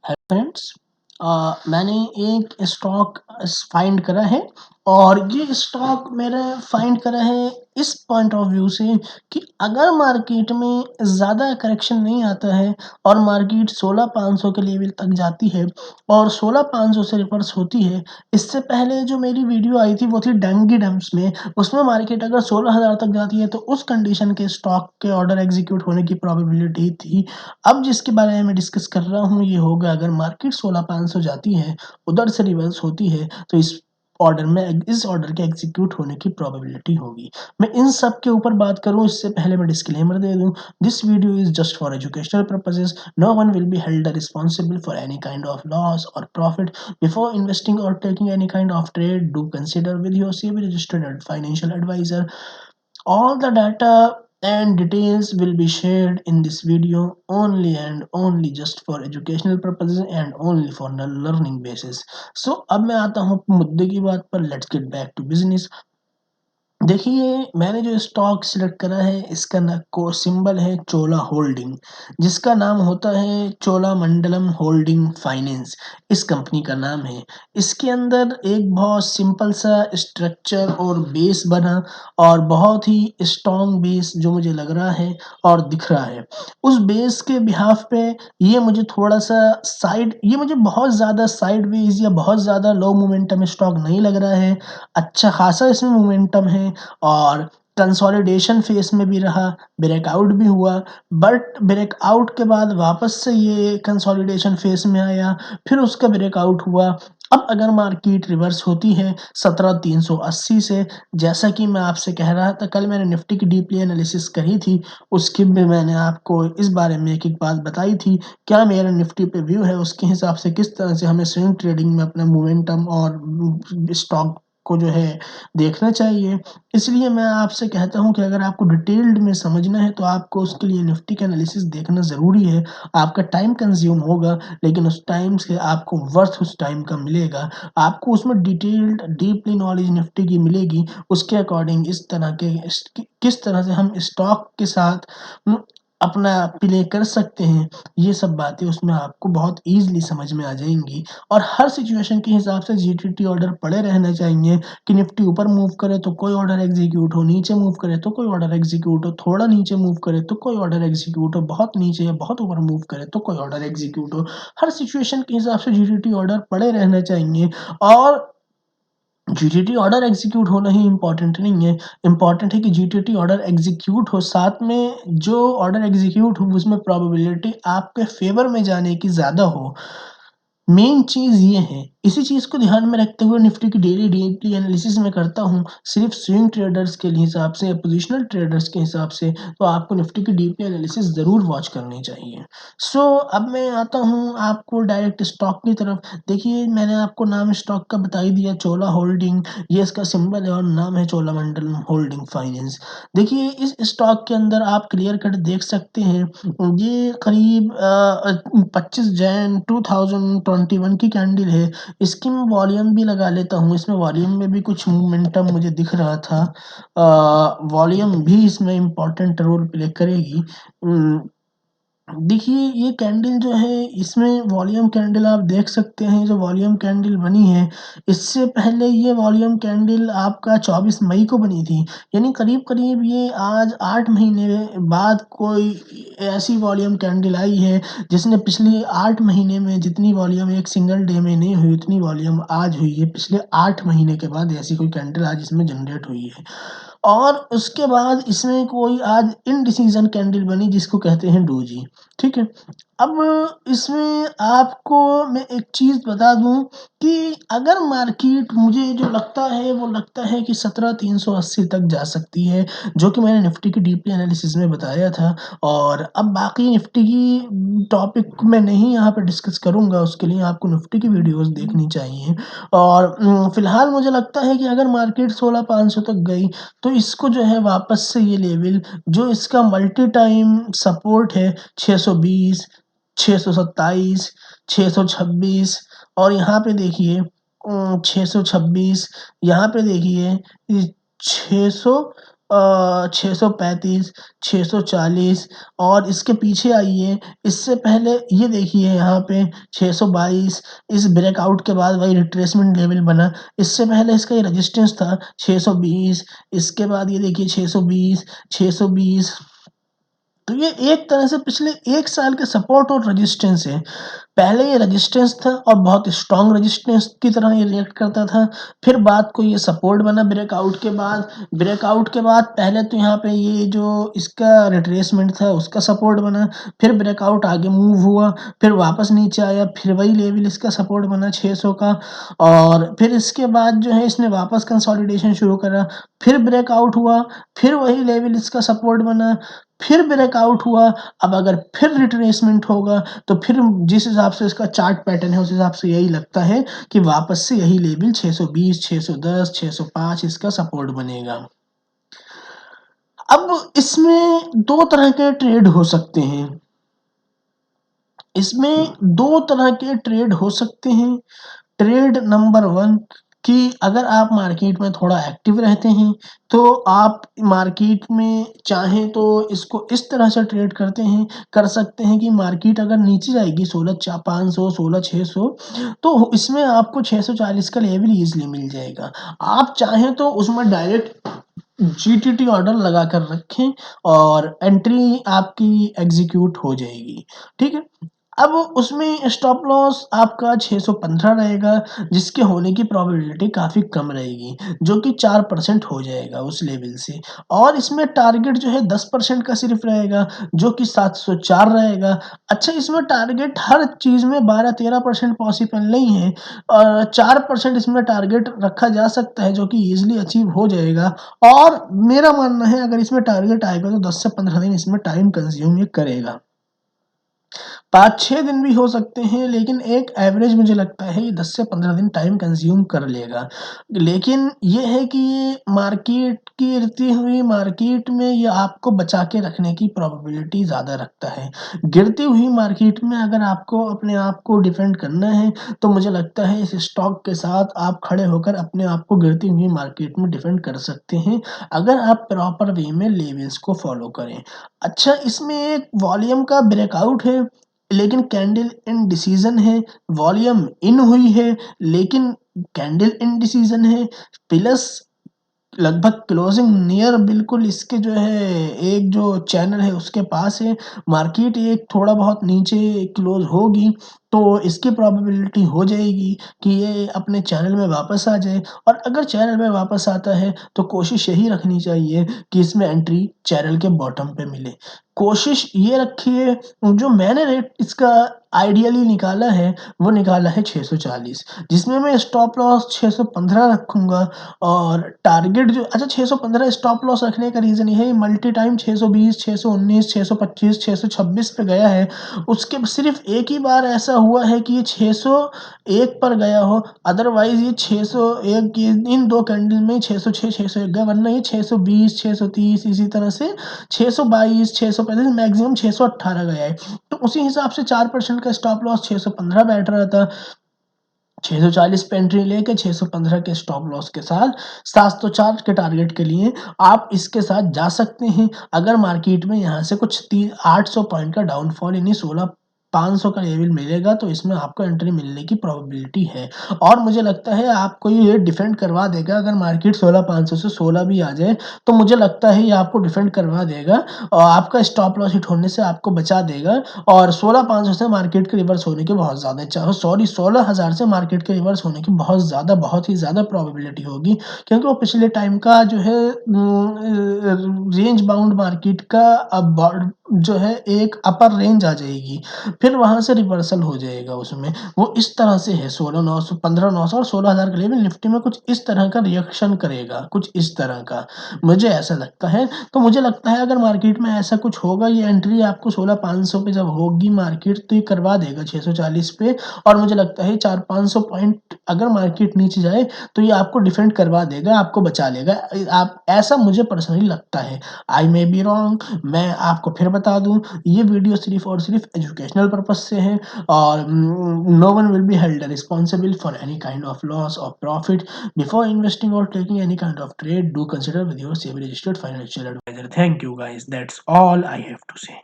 Friends, मैंने एक stock find करा है और ये स्टॉक मैंने फाइंड करा है इस पॉइंट ऑफ व्यू से कि अगर मार्केट में ज़्यादा करेक्शन नहीं आता है और मार्केट 16,500 के लेवल तक जाती है और 16,500 से रिवर्स होती है। इससे पहले जो मेरी वीडियो आई थी वो थी डेंगी डम्प्स में, उसमें मार्केट अगर 16,000 तक जाती है तो उस कंडीशन के स्टॉक के ऑर्डर एग्जीक्यूट होने की प्रोबेबिलिटी थी। अब जिसके बारे में मैं डिस्कस कर रहा हूँ ये होगा अगर मार्केट 16,500 जाती है, उधर से रिवर्स होती है तो इस ऑर्डर के एग्जीक्यूट होने की प्रोबेबिलिटी होगी। मैं इन सब के ऊपर बात करूँ इससे पहले मैं डिस्क्लेमर दे दूँ, this video is just for educational purposes, no one will be held responsible for any kind of loss और प्रॉफिट बिफोर इन्वेस्टिंग और taking any kind of trade. Do consider with your SEBI registered financial advisor. All the data and details will be shared in this video only and only just for educational purposes and only for the learning basis. So अब मैं आता हूँ मुद्दे की बात पर। Let's get back to business. देखिए, मैंने जो स्टॉक सिलेक्ट करा है इसका ना को सिंबल है चोला होल्डिंग, जिसका नाम होता है चोलामंडलम होल्डिंग फाइनेंस। इस कंपनी का नाम है। इसके अंदर एक बहुत सिंपल सा स्ट्रक्चर और बेस बना और बहुत ही स्ट्रॉन्ग बेस जो मुझे लग रहा है और दिख रहा है। उस बेस के बिहाफ पे ये मुझे बहुत ज़्यादा साइडवेज या बहुत ज़्यादा लो मोमेंटम स्टॉक नहीं लग रहा है। अच्छा खासा इसमें मोमेंटम है और कंसोलिडेशन फेस में भी रहा, ब्रेकआउट भी हुआ, बट ब्रेकआउट के बाद वापस से ये कंसोलिडेशन फेस में आया, फिर उसका ब्रेकआउट हुआ। अब अगर मार्केट रिवर्स होती है 17,380 से, जैसा कि मैं आपसे कह रहा था, कल मैंने निफ्टी की डीपली एनालिसिस करी थी, उसकी भी मैंने आपको इस बारे में एक-एक बात बताई थी। क्या मेरा निफ्टी पे व्यू है, उसके हिसाब से किस तरह से हमें स्विंग ट्रेडिंग में अपना मोमेंटम और स्टॉक को जो है देखना चाहिए। इसलिए मैं आपसे कहता हूँ कि अगर आपको डिटेल्ड में समझना है तो आपको उसके लिए निफ्टी का एनालिसिस देखना ज़रूरी है। आपका टाइम कंज़्यूम होगा लेकिन उस टाइम से आपको वर्थ उस टाइम का मिलेगा। आपको उसमें डिटेल्ड डीपली नॉलेज निफ्टी की मिलेगी। उसके अकॉर्डिंग किस तरह से हम स्टॉक के साथ अपना प्ले कर सकते हैं, ये सब बातें उसमें आपको बहुत ईज़िली समझ में आ जाएँगी। और हर सिचुएशन के हिसाब से जीटीटी ऑर्डर पड़े रहने चाहिए कि निफ्टी ऊपर मूव करे तो कोई ऑर्डर एग्जीक्यूट हो, नीचे मूव करे तो कोई ऑर्डर एग्जीक्यूट हो, थोड़ा नीचे मूव करे तो कोई ऑर्डर एग्जीक्यूट हो, बहुत नीचे या बहुत ऊपर मूव करे तो कोई ऑर्डर एग्जीक्यूट हो। हर सिचुएशन के हिसाब से जीटीटी ऑर्डर पड़े रहने चाहिए और जीटीटी ऑर्डर एग्जीक्यूट होना ही इम्पोर्टेंट नहीं है। इम्पोर्टेंट है कि जीटीटी ऑर्डर एग्जीक्यूट हो, साथ में जो ऑर्डर एग्जीक्यूट हो उसमें प्रोबेबिलिटी आपके फ़ेवर में जाने की ज़्यादा हो। मेन चीज़ ये है, इसी चीज़ को ध्यान में रखते हुए निफ्टी की डेली डीपली एनालिसिस मैं करता हूँ, सिर्फ़ स्विंग ट्रेडर्स के हिसाब से या पोजिशनल ट्रेडर्स के हिसाब से, तो आपको निफ्टी की डीपली एनालिसिस ज़रूर वॉच करनी चाहिए। सो अब मैं आता हूँ आपको डायरेक्ट स्टॉक की तरफ। देखिए, मैंने आपको नाम स्टॉक का बता ही दिया, चोला होल्डिंग, ये इसका सिंबल है और नाम है चोलामंडलम होल्डिंग फाइनेंस। देखिए, इस स्टॉक के अंदर आप क्लियर कट देख सकते हैं, ये करीब 25 जैन 2021 की कैंडल है। इसकी मैं वॉल्यूम भी लगा लेता हूँ, इसमें वॉल्यूम में भी कुछ मोमेंटम मुझे दिख रहा था। वॉल्यूम भी इसमें इम्पोर्टेंट रोल प्ले करेगी। देखिए, ये कैंडल जो है इसमें वॉल्यूम कैंडल आप देख सकते हैं, जो वॉल्यूम कैंडल बनी है, इससे पहले ये वॉल्यूम कैंडल आपका 24 मई को बनी थी। यानी करीब-करीब ये आज 8 महीने बाद कोई ऐसी वॉल्यूम कैंडल आई है, जिसने पिछले 8 महीने में जितनी वॉल्यूम एक सिंगल डे में नहीं हुई, उतनी वॉल्यूम आज हुई है। पिछले 8 महीने के बाद ऐसी कोई कैंडल आज इसमें जनरेट हुई है। और उसके बाद इसमें कोई आज इनडिसीज़न कैंडल बनी जिसको कहते हैं डोजी, ठीक है? अब इसमें आपको मैं एक चीज़ बता दूँ कि अगर मार्केट मुझे जो लगता है वो लगता है कि 17,380 तक जा सकती है, जो कि मैंने निफ्टी की डीपली एनालिसिस में बताया था। और अब बाकी निफ्टी की टॉपिक मैं नहीं यहाँ पे डिस्कस करूँगा, उसके लिए आपको निफ्टी की वीडियोज़ देखनी चाहिए। और फिलहाल मुझे लगता है कि अगर मार्केट 16,500 तक गई तो इसको जो है वापस से ये लेवल जो इसका मल्टी टाइम सपोर्ट है 620, 627, 626 और यहाँ पे देखिए 626, यहाँ पे देखिए 600 635, 640 और इसके पीछे आइए, इससे पहले ये देखिए यहाँ पे 622 इस ब्रेकआउट के बाद वही रिट्रेसमेंट लेवल बना। इससे पहले इसका ये रेजिस्टेंस था 620 इसके बाद ये देखिए 620, 620 तो ये एक तरह से पिछले 1 साल के सपोर्ट और रेजिस्टेंस है। पहले ये रेजिस्टेंस था और बहुत स्ट्रॉन्ग रेजिस्टेंस की तरह ये रिएक्ट करता था। फिर बाद को ये सपोर्ट बना ब्रेकआउट के बाद पहले तो यहाँ पे ये जो इसका रिट्रेसमेंट था उसका सपोर्ट बना, फिर ब्रेकआउट आगे मूव हुआ, फिर वापस नीचे आया, फिर वही लेवल इसका सपोर्ट बना 600 का और फिर इसके बाद जो है इसने वापस कंसोलिडेशन शुरू करा, फिर ब्रेकआउट हुआ, फिर वही लेवल इसका सपोर्ट बना, फिर ब्रेकआउट हुआ। अब अगर फिर रिट्रेसमेंट होगा तो फिर जिस हिसाब से इसका चार्ट पैटर्न है उस हिसाब से यही लगता है कि वापस से यही लेवल 620, 610, 605 इसका सपोर्ट बनेगा। अब इसमें 2 तरह के ट्रेड हो सकते हैं। इसमें 2 तरह के ट्रेड हो सकते हैं। ट्रेड नंबर 1 कि अगर आप मार्केट में थोड़ा एक्टिव रहते हैं, तो आप मार्केट में चाहें तो इसको इस तरह से ट्रेड कर सकते हैं कि मार्केट अगर नीचे जाएगी 16,500 16,600 तो इसमें आपको 640 का लेवल ईज़िली मिल जाएगा। आप चाहें तो उसमें डायरेक्ट जीटीटी ऑर्डर लगा कर रखें और एंट्री आपकी एग्ज़ीक्यूट हो जाएगी, ठीक है? अब उसमें स्टॉप लॉस आपका 615 रहेगा जिसके होने की प्रोबेबिलिटी काफ़ी कम रहेगी, जो कि 4% हो जाएगा उस लेवल से और इसमें टारगेट जो है 10% का सिर्फ रहेगा, जो कि 704 रहेगा। अच्छा इसमें टारगेट हर चीज़ में 12-13% पॉसिबल नहीं है 4% इसमें टारगेट रखा जा सकता है, जो कि ईज़िली अचीव हो जाएगा और मेरा मानना है अगर इसमें टारगेट आएगा तो 10 से 15 दिन इसमें टाइम कंज़्यूम ये करेगा। 5-6 दिन भी हो सकते हैं लेकिन एक एवरेज मुझे लगता है ये 10 से 15 दिन टाइम कंज़्यूम कर लेगा। लेकिन ये है कि ये मार्केट की गिरती हुई मार्केट में ये आपको बचा के रखने की प्रोबेबिलिटी ज़्यादा रखता है। गिरती हुई मार्केट में अगर आपको अपने आप को डिफेंड करना है, तो मुझे लगता है इस स्टॉक के साथ आप खड़े होकर अपने आप को गिरती हुई मार्केट में डिफेंड कर सकते हैं, अगर आप प्रॉपर वे में लेवल्स को फ़ॉलो करें। अच्छा इसमें एक वॉल्यूम का ब्रेकआउट है लेकिन कैंडल इनडिसीजन है, वॉल्यूम इन हुई है लेकिन कैंडल इनडिसीजन है, प्लस लगभग क्लोजिंग नियर बिल्कुल इसके जो है एक जो चैनल है उसके पास है, मार्केट एक थोड़ा बहुत नीचे क्लोज़ होगी, तो इसकी प्रोबेबिलिटी हो जाएगी कि ये अपने चैनल में वापस आ जाए और अगर चैनल में वापस आता है, तो कोशिश यही रखनी चाहिए कि इसमें एंट्री चैनल के बॉटम पे मिले। कोशिश ये रखिए जो मैंने रेट इसका आइडियली निकाला है, वो निकाला है 640 जिसमें मैं स्टॉप लॉस 615 रखूँगा और टारगेट जो अच्छा 615 स्टॉप लॉस रखने का रीज़न ये है मल्टी टाइम 620, 619, 625, 626 पे गया है। उसके सिर्फ़ एक ही बार ऐसा हुआ है कि ये 601 पर गया हो, अदरवाइज़ ये 601 की इन 2 कैंडल में 606, 601 गया वरना ये 620, 630 इसी तरह से 622, 635 मैक्सिमम 618 गया है। तो उसी हिसाब से 4% का स्टॉप लॉस 615 बैठ रहा था। 640 पे एंट्री लेके 615 के स्टॉप लॉस के साथ 704 के टारगेट के लिए आप इसके साथ जा सकते हैं। अगर मार्केट में यहाँ से कुछ 800 पॉइंट का डाउनफॉल यानी 16,500 का लेवल मिलेगा तो इसमें आपको एंट्री मिलने की प्रोबेबिलिटी है और मुझे लगता है आपको ये डिफेंड करवा देगा अगर मार्केट 16,500 से 16 भी आ जाए, तो मुझे लगता है ये आपको डिफेंड करवा देगा और आपका स्टॉप लॉस हिट होने से आपको बचा देगा और 16,500 से मार्केट के रिवर्स होने की बहुत ज़्यादा 16,000 से मार्केट के रिवर्स होने की बहुत ही ज़्यादा प्रोबेबिलिटी होगी क्योंकि वो पिछले टाइम का जो है रेंज बाउंड मार्केट का अब जो है एक अपर रेंज आ जाएगी, फिर वहाँ से रिवर्सल हो जाएगा उसमें। वो इस तरह से है 16,900, 15,900 और 16,000 के लेवल निफ्टी में कुछ इस तरह का रिएक्शन करेगा, कुछ इस तरह का, मुझे ऐसा लगता है। तो मुझे लगता है अगर मार्केट में ऐसा कुछ होगा ये एंट्री आपको 16,500 पे जब होगी मार्केट तो ये करवा देगा 640 पे और मुझे लगता है 400-500 पॉइंट अगर मार्केट नीचे जाए तो ये आपको डिफेंड करवा देगा, आपको बचा लेगा। आप ऐसा मुझे पर्सनली लगता है। आई मे बी रॉन्ग मैं आपको फिर बता दूँ, ये वीडियो सिर्फ़ और सिर्फ़ एजुकेशनल पर्पज़ से है और no one will be held responsible for any kind of loss और प्रॉफिट बिफोर इन्वेस्टिंग और taking any kind of trade, do consider with your SEBI registered financial advisor. Thank you guys. That's all I have to say.